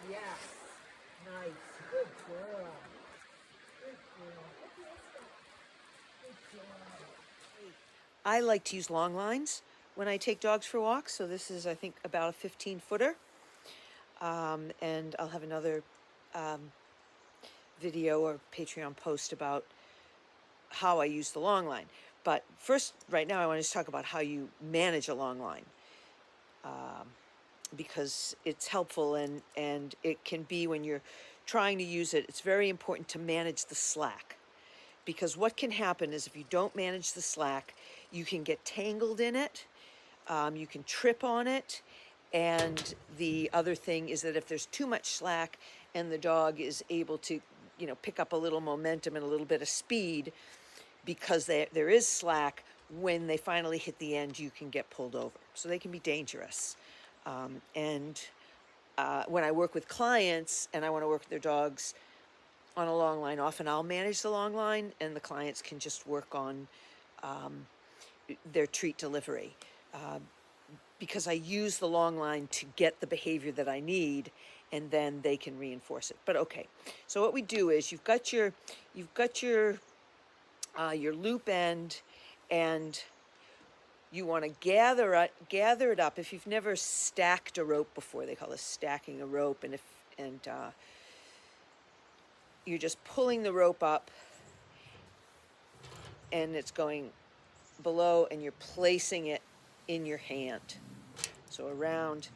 Yes. Nice. Good girl. Good girl. Good job. I like to use long lines when I take dogs for walks. So this is, I think, about a 15-footer. And I'll have another video or Patreon post about how I use the long line. But first, right now, I want to talk about how you manage a long line. Because it's helpful, and it can be when you're trying to use it, it's very important to manage the slack. Because what can happen is if you don't manage the slack, you can get tangled in it, you can trip on it, and the other thing is that if there's too much slack and the dog is able to, pick up a little momentum and a little bit of speed, because there is slack, when they finally hit the end, you can get pulled over. So they can be dangerous. And when I work with clients and I want to work with their dogs on a long line, often I'll manage the long line and the clients can just work on their treat delivery. Because I use the long line to get the behavior that I need, and then they can reinforce it. But okay, so what we do is you've got your loop end, and you want to gather it up. If you've never stacked a rope before, they call this stacking a rope, and you're just pulling the rope up, and it's going below, and you're placing it in your hand. So around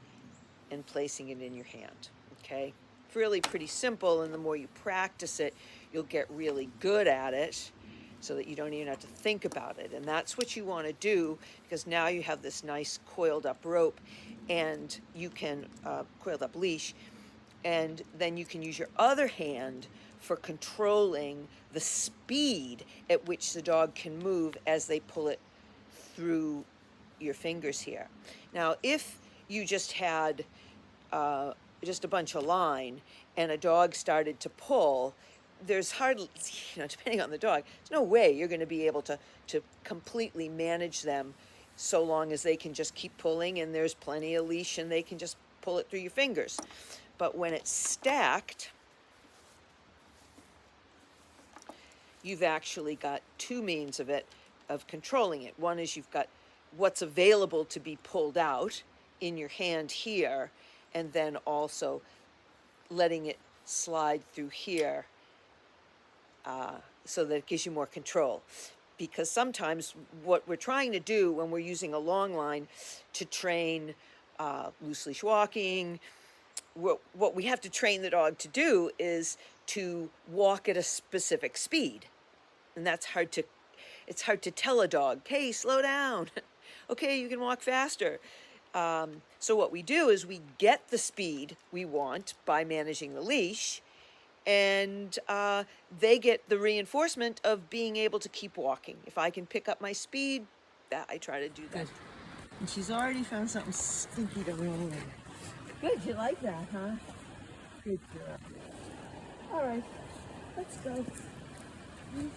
and placing it in your hand, okay? Really pretty simple, and the more you practice it, you'll get really good at it so that you don't even have to think about it. And that's what you want to do, because now you have this nice coiled up rope, and you can, coiled up leash, and then you can use your other hand for controlling the speed at which the dog can move as they pull it through your fingers here. Now, if you just had just a bunch of line and a dog started to pull, there's hardly, depending on the dog, there's no way you're going to be able to completely manage them, so long as they can just keep pulling and there's plenty of leash and they can just pull it through your fingers. But when it's stacked, you've actually got two means of controlling it. One is you've got what's available to be pulled out in your hand here, and then also letting it slide through here, so that it gives you more control. Because sometimes what we're trying to do when we're using a long line to train loose leash walking, what we have to train the dog to do is to walk at a specific speed. And that's it's hard to tell a dog, hey, slow down. Okay, you can walk faster. So what we do is we get the speed we want by managing the leash, and they get the reinforcement of being able to keep walking. If I can pick up my speed, I try to do that. Good. And she's already found something stinky to roll in. Good, you like that, huh? Good girl. All right, let's go. Easy.